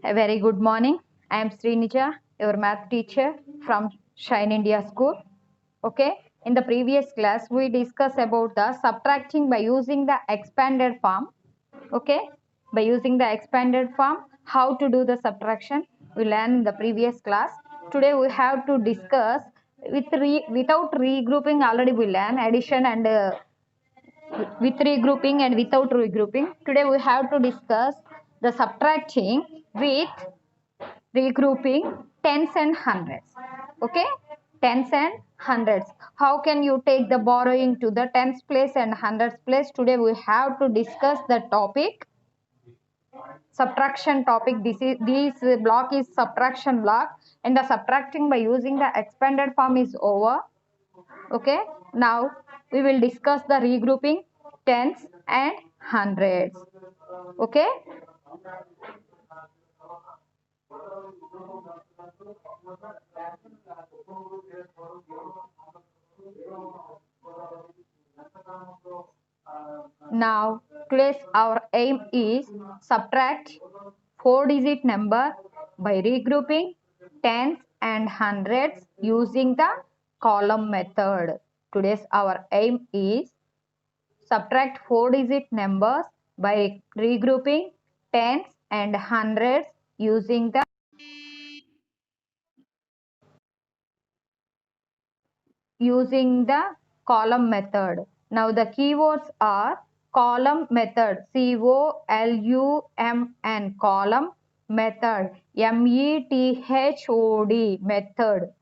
A very good morning. I am Srinija, your math teacher from Shine India School. Okay. In the previous class, we discussed about the subtracting by using the expanded form. Okay. By using the expanded form, how to do the subtraction. We learned in the previous class. Today we have to discuss without regrouping. Already we learned addition and with regrouping and without regrouping. Today we have to discuss the subtracting with regrouping tens and hundreds. Okay, tens and hundreds. How can you take the borrowing to the tens place and hundreds place? Today we have to discuss the topic subtraction topic. This block is subtraction block, and the subtracting by using the expanded form is over. Okay, now we will discuss the regrouping tens and hundreds. Okay. Now, today's our aim is subtract 4-digit number by regrouping tens and hundreds using the column method. Today's our aim is subtract 4-digit numbers by regrouping tens and hundreds using the column method. Now the keywords are column method, COLUMN, column method, METHOD, method.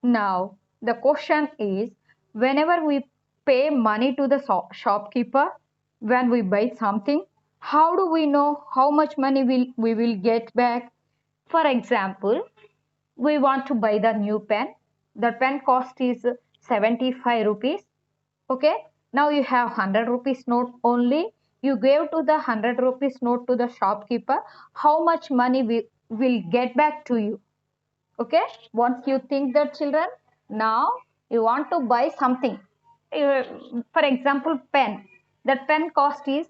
Now the question is, whenever we pay money to the shopkeeper when we buy something, how do we know how much money we will get back? For example, we want to buy the new pen. The pen cost is 75 rupees. Okay, now you have 100 rupees note only. You gave to the 100 rupees note to the shopkeeper. How much money will get back to you? Okay, once you think that, children, now you want to buy something. For example, pen. That pen cost is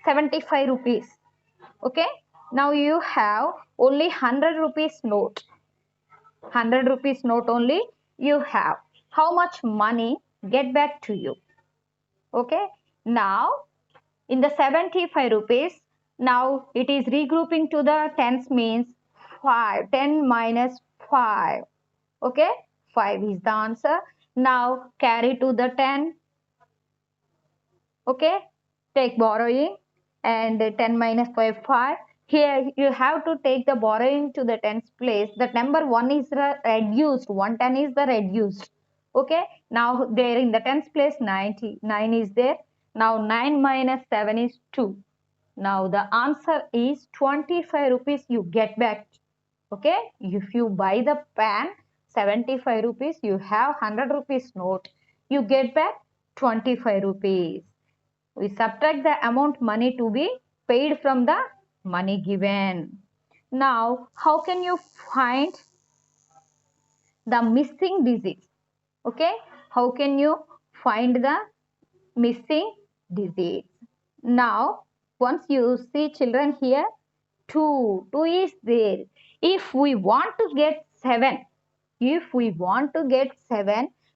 75 rupees. Okay, now you have only 100 rupees note. 100 rupees note only you have. How much money get back to you? Okay, now in the 75 rupees, now it is regrouping to the tens, means 5. 10 minus 5. Okay, 5 is the answer. Now carry to the 10. Okay, take borrowing and 10 minus 5, 5. Here you have to take the borrowing to the tens place. The number 1 is reduced. 110 is the reduced. Okay, now there in the tens place 99 is there. Now 9 minus 7 is 2. Now the answer is 25 rupees you get back. Okay, if you buy the pen 75 rupees, you have 100 rupees note. You get back 25 rupees. We subtract the amount money to be paid from the money given. Now, how can you find the missing digits? Okay, how can you find the missing digits? Now, once you see, children, here 2 is there. If we want to get 7,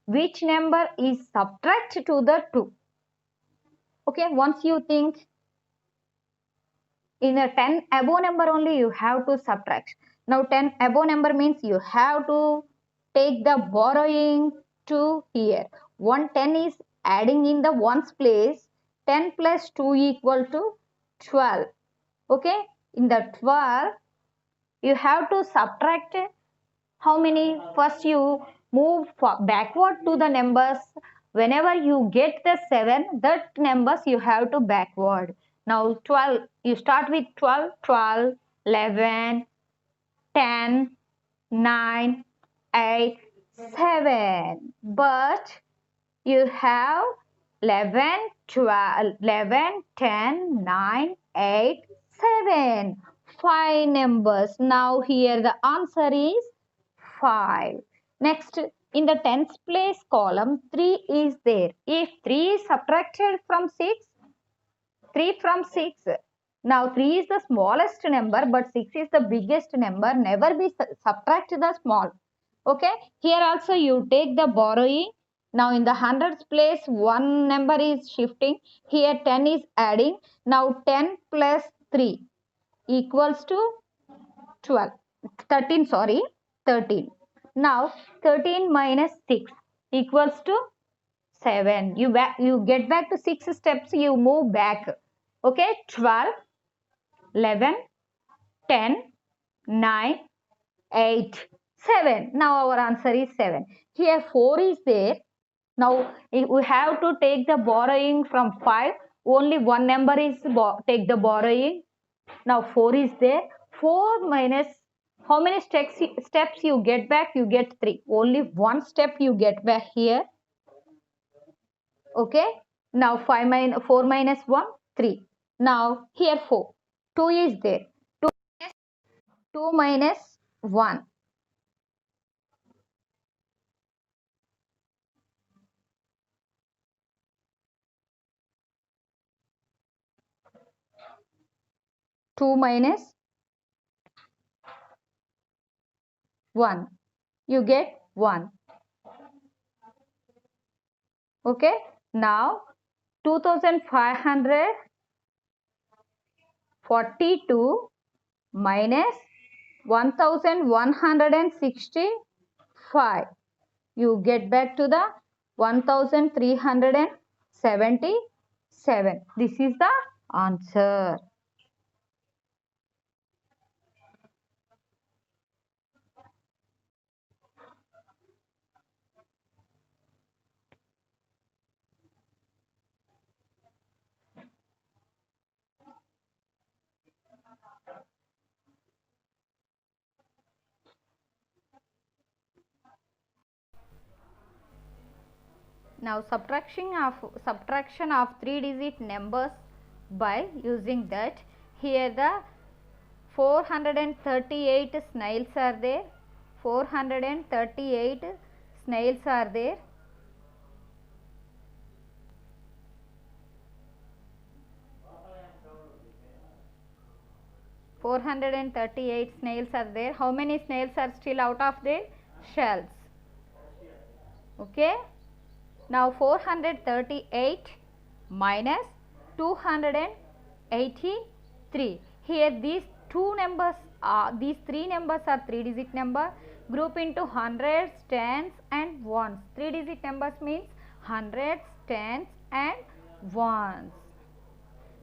which number is subtracted to the 2? Okay, once you think, in a 10 above number only you have to subtract. Now 10 above number means you have to take the borrowing to here. 110 is adding in the ones place. 10 plus 2 equal to 12. Okay, in the 12 you have to subtract how many? First you move backward to the numbers. Whenever you get the 7, that numbers you have to backward. Now 12, you start with 12, 12, 11, 10, 9, 8, 7. But you have 11, 12, 11, 10, 9, 8, 7. 5 numbers. Now here the answer is 5. Next, in the tens place column, 3 is there. If 3 is subtracted from 6, 3 from 6, Now 3 is the smallest number, but 6 is the biggest number. Never be subtract the small. Okay. Here also you take the borrowing. Now in the hundreds place, one number is shifting. Here 10 is adding. Now 10 plus 3 equals to 12. 13, sorry. 13. Now 13 minus 6 equals to 7. You get back to 6 steps. You move back. Okay. 12. 11, 10, 9, 8, 7. Now our answer is 7. Here 4 is there. Now we have to take the borrowing from 5. Only one number is take the borrowing. Now 4 is there. 4 minus how many steps you get back? You get 3. Only one step you get back here. Okay. Now 4 minus 1, 3. Now here 4. 2 is there. 2 minus 1. 2 minus 1. You get 1. Okay. Now 2542 minus 1165. You get back to the 1377. This is the answer. Now subtraction of 3-digit numbers by using that. Here the 438 snails are there. 438 snails are there. How many snails are still out of their shells? Okay. Now 438 minus 283. Here these three numbers are 3-digit number. Group into hundreds, tens and ones. 3-digit numbers means hundreds, tens and ones.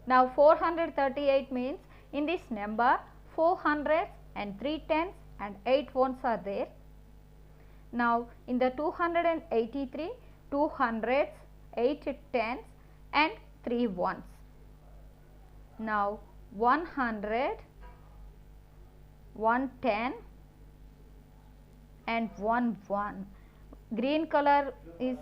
Now 438 means in this number 4 hundreds and 3 tens and 8 ones are there. Now in the 283, 2 hundreds, 8 tens and 3 ones. Now 100, 110 and 1 1. Green color is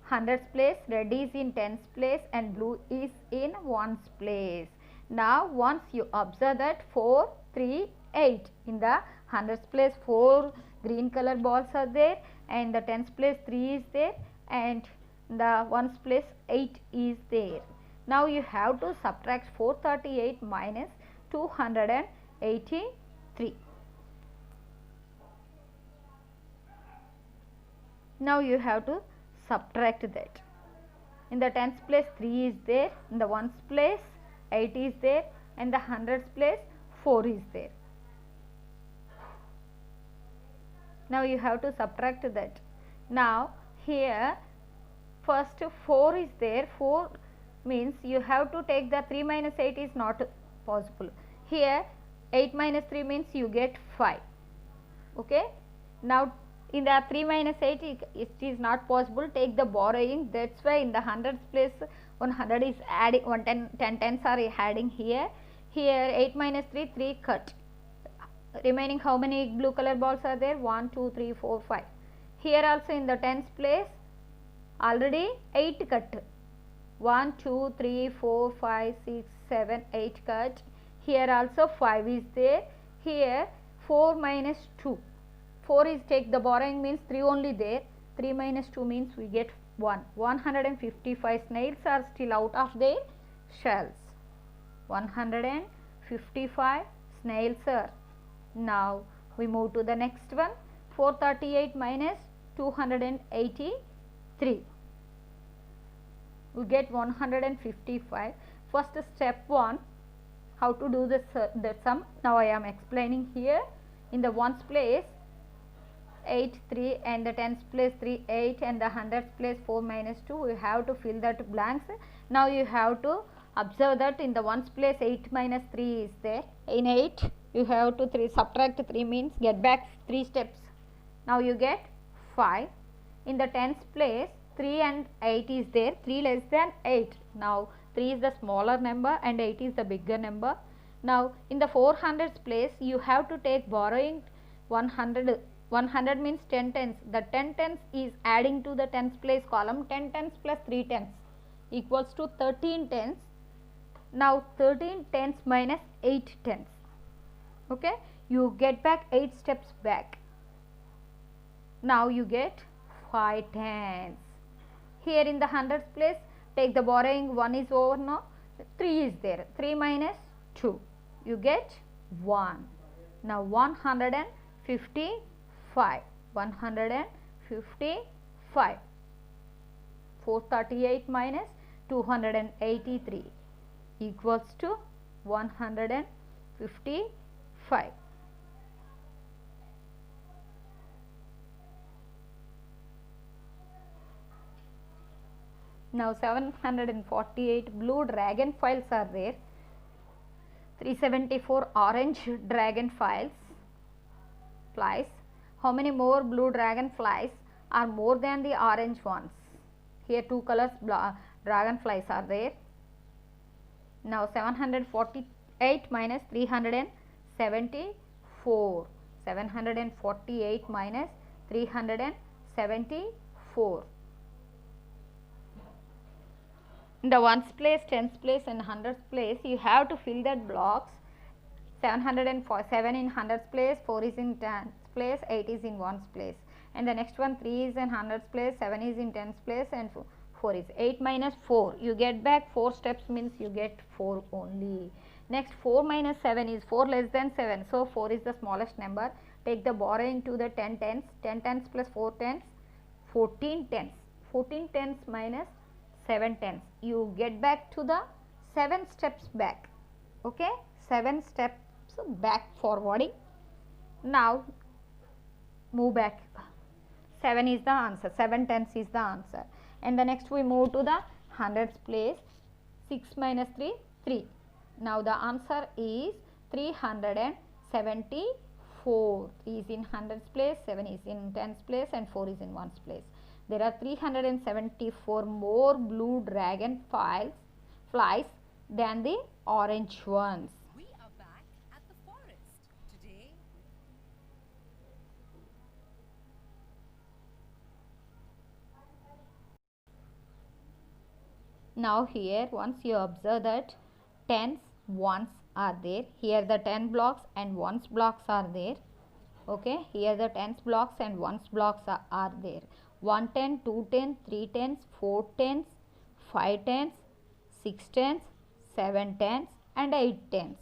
hundreds place, red is in tens place and blue is in ones place. Now once you observe that 4, 3, 8 in the hundreds place 4 green color balls are there and the tens place 3 is there and the ones place 8 is there. Now you have to subtract 438 minus 283. Now you have to subtract that. In the tens place 3 is there, in the ones place 8 is there and the hundreds place 4 is there. Now you have to subtract that. Now here first 4 is there. 4 means you have to take the 3 minus 8 is not possible. Here 8 minus 3 means you get 5. Okay. Now in the 3 minus 8 it is not possible. Take the borrowing. That's why in the hundreds place 100 is adding, 10 tens are adding here. Here 8 minus 3, 3 cut. Remaining how many blue color balls are there? 1, 2, 3, 4, 5. Here also in the tens place already 8 cut. 1, 2, 3, 4, 5, 6, 7, 8 cut. Here also 5 is there. Here 4 minus 2. 4 is take the borrowing means 3 only there. 3 minus 2 means we get 1. 155 snails are still out of their shells. 155 55, snail sir. Now we move to the next one. 438 minus 283. We get 155. First step 1, how to do the sum. Now I am explaining here. In the ones place 8 3 and the tens place 3 8 and the hundreds place 4 minus 2. We have to fill that blanks. Now you have to observe that in the ones place 8 minus 3 is there. In 8 you have to subtract 3 means get back 3 steps. Now you get 5. In the tens place 3 and 8 is there. 3 less than 8. Now 3 is the smaller number and 8 is the bigger number. Now in the 400s place you have to take borrowing 100. 100 means 10 tens. The 10 tens is adding to the tens place column. 10 tens plus 3 tens equals to 13 tens. Now 13 tens minus 8 tens. Okay, you get back 8 steps back. Now you get 5 tens. Here in the hundreds place take the borrowing, 1 is over now, 3 is there. 3 minus 2, you get 1. Now 155. 155. 438 minus 283 equals to 155. Now 748 blue dragonflies are there. 374 orange dragonflies. How many more blue dragonflies are more than the orange ones? Here 2 colors dragonflies are there. Now 748 minus 374. 748 minus 374. In the ones place, tens place and hundreds place, you have to fill that blocks. 707 in hundreds place, 4 is in tens place, 8 is in ones place, and the next one 3 is in hundreds place, 7 is in tens place, and 4 is 8 minus 4. You get back 4 steps means you get 4 only. Next 4 minus 7 is 4 less than 7, so 4 is the smallest number. Take the borrowing to the 10 tens. 10 tens plus 4 tens, 14 tens. 14 tens minus 7 tens. You get back to the 7 steps back. Okay, 7 steps back forwarding. Now move back. 7 is the answer. 7 tens is the answer. And the next we move to the hundreds place. 6 minus 3, 3. Now the answer is 374. 3 is in hundreds place, 7 is in tens place, and 4 is in ones place. There are 374 more blue dragonflies than the orange ones. We are back at the forest today. Now here once you observe that tens, ones are there. Here the 10 blocks and ones blocks are there. Okay, here the tens blocks and ones blocks are there. 1 10, 2 10, 3 tens, 4 tens, 5 tens, 6 tens, 7 tens and 8 tens.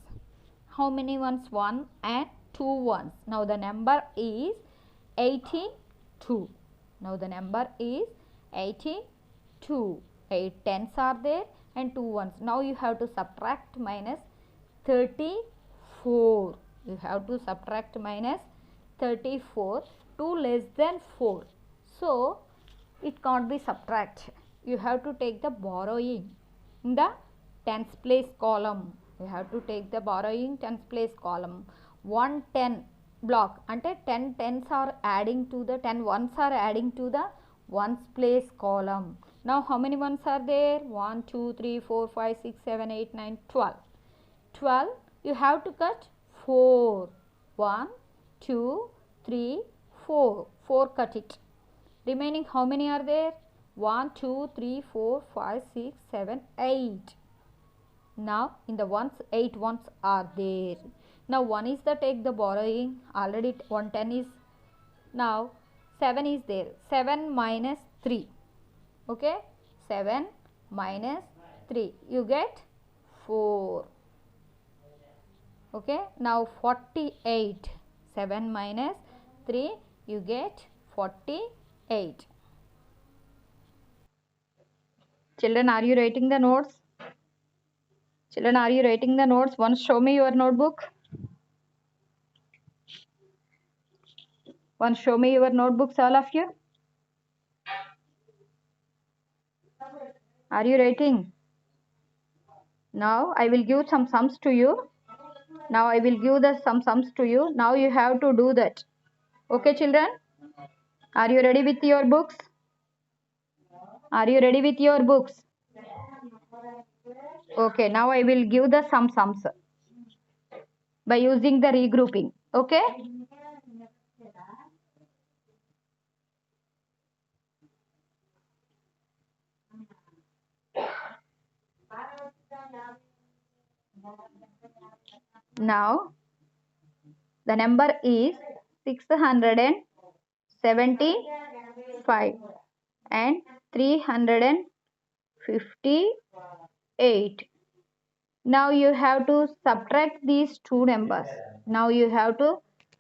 How many ones? 1 and 2 ones. Now the number is 82. Now the number is 82. 8 tens are there and 2 ones. Now you have to subtract minus 34. You have to subtract minus 34. 2 less than 4. So it can't be subtracted. You have to take the borrowing in the tens place column. You have to take the borrowing tens place column. 1 10 block ante 10 tens are adding to the 10 ones are adding to the ones place column. Now how many ones are there? 1 2 3 4 5 6 7 8 9 12. 12 you have to cut 4. 1 2 3 4. 4 cut it. Remaining how many are there? 1 2 3 4 5 6 7 8. Now in the ones 8 ones are there. Now 1 is the take the borrowing, already 110 is. Now 7 is there. 7 minus 3. Okay, 7 minus 3. You get 4. Okay, now 48. 7 minus 3, you get 48. Children, are you writing the notes? Children, are you writing the notes? Once show me your notebook. Once show me your notebooks, all of you. Are you writing? Now I will give some sums to you. Now I will give some sums to you. Now you have to do that. Okay, children? Are you ready with your books? Are you ready with your books? Okay, now I will give the some sums by using the regrouping. Okay? Now the number is 675 and 358. Now you have to subtract these two numbers. Now you have to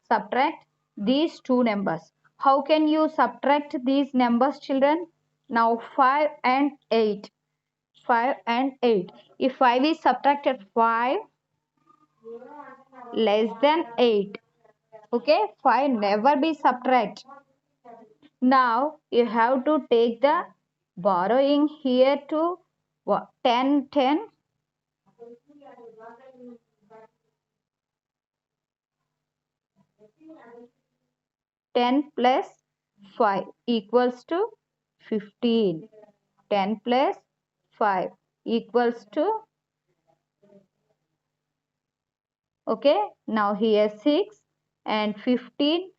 subtract these two numbers. How can you subtract these numbers, children? Now 5 and 8. 5 and 8. If 5 is subtracted 5 less than 8. Okay, 5 never be subtract. Now you have to take the borrowing here to 10 10. 10 plus 5 equals to 15. 10 plus 5 equals to, okay, now here 6 and 15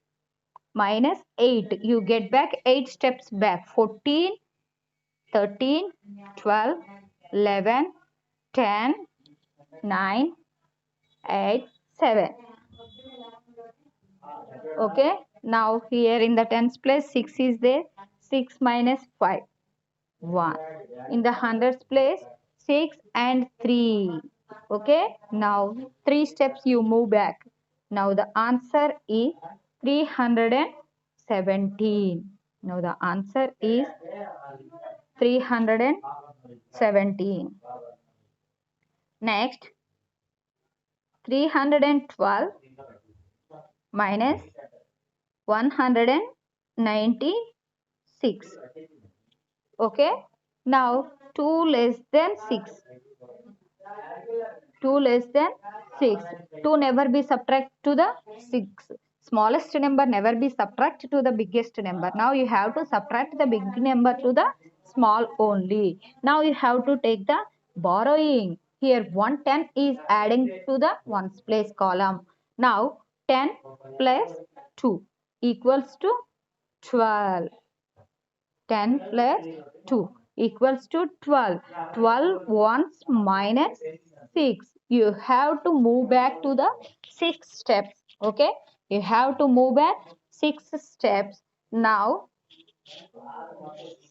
minus 8. You get back 8 steps back. 14, 13, 12, 11, 10, 9, 8, 7. Okay, now here in the tens place 6 is there. 6 minus 5, 1. In the hundreds place 6 and 3. Okay, now 3 steps you move back. Now the answer is 317. Now the answer is 317. Next, 312 minus 196. Okay, now 2 less than 6. 2 less than 6. 2 never be subtract to the 6. Smallest number never be subtract to the biggest number. Now you have to subtract the big number to the small only. Now you have to take the borrowing. Here 110 is adding to the ones place column. Now 10 plus 2 equals to 12. 10 plus 2 equals to 12. 12 ones minus 6. You have to move back to the 6 steps. Okay, you have to move back 6 steps. Now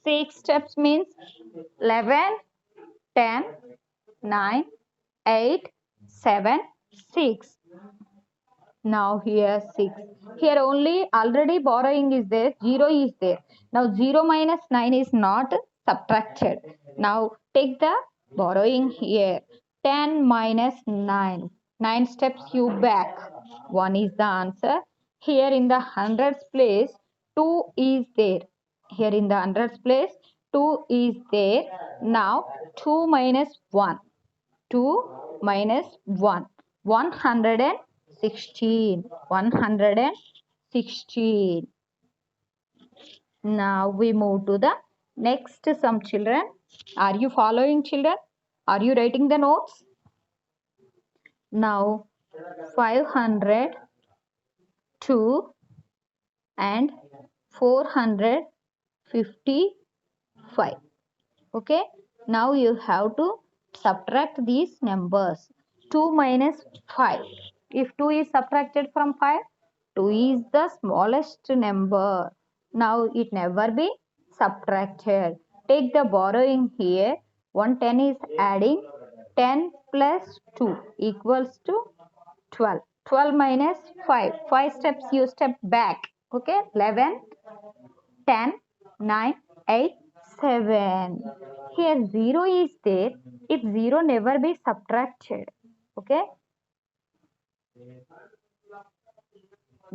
6 steps means 11, 10, 9, 8, 7, 6. Now here 6. Here only already borrowing is there. 0 is there. Now 0 minus 9 is not subtracted. Now take the borrowing here. 10 minus 9. 9 steps you back. 1 is the answer. Here in the hundreds place 2 is there. Here in the hundreds place 2 is there. Now 2 minus 1. 2 minus 1. 116. 116. Now we move to the next sum, children. Are you following, children? Are you writing the notes? Now 502 and 455. Okay, now you have to subtract these numbers. 2 minus 5. If 2 is subtracted from 5, 2 is the smallest number. Now it never be subtracted. Take the borrowing here. 110 is adding. 10 plus 2 equals to 12. 12 minus 5. 5 steps you step back. Okay, 11, 10, 9, 8, 7. Here 0 is there. If 0 never be subtracted. Okay,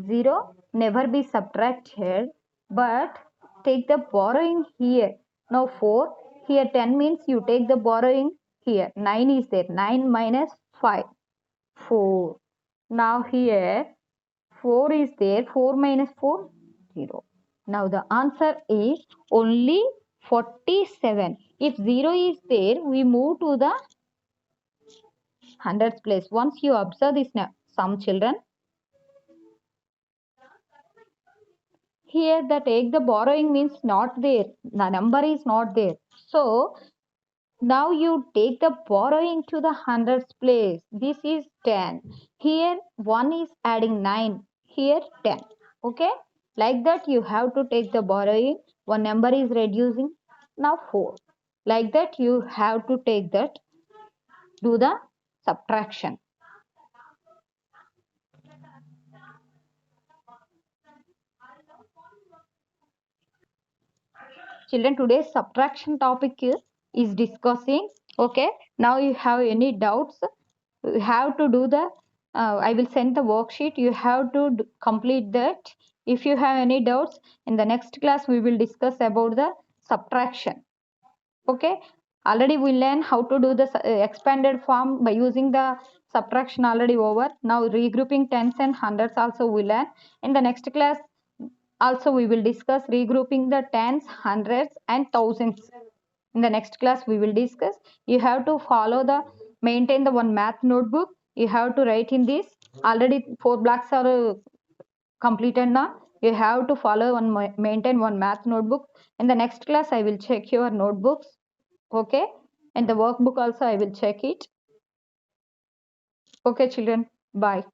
0 never be subtracted, but take the borrowing here. Now 4, here 10 means you take the borrowing here. 9 is there. 9 minus 5, 4. Now here 4 is there. 4 minus 4, 0. Now the answer is only 47. If 0 is there, we move to the hundreds place. Once you observe this now, some children, here the take the borrowing means not there. The number is not there. So now you take the borrowing to the hundreds place. This is 10. Here 1 is adding 9. Here 10. Okay. Like that you have to take the borrowing. One number is reducing. Now 4. Like that you have to take that. Do the subtraction. Children, today's subtraction topic is discussing. Okay. Now you have any doubts, you have to do the I will send the worksheet, you have to complete that. If you have any doubts, in the next class we will discuss about the subtraction. Okay, already we learn how to do the expanded form by using the subtraction already over. Now regrouping tens and hundreds also we learn. In the next class also we will discuss regrouping the tens, hundreds and thousands. In the next class we will discuss. You have to follow the maintain the one math notebook. You have to write in this. Already 4 blocks are completed now. You have to follow one maintain one math notebook. In the next class I will check your notebooks. Okay, and the workbook also I will check it. Okay children, bye.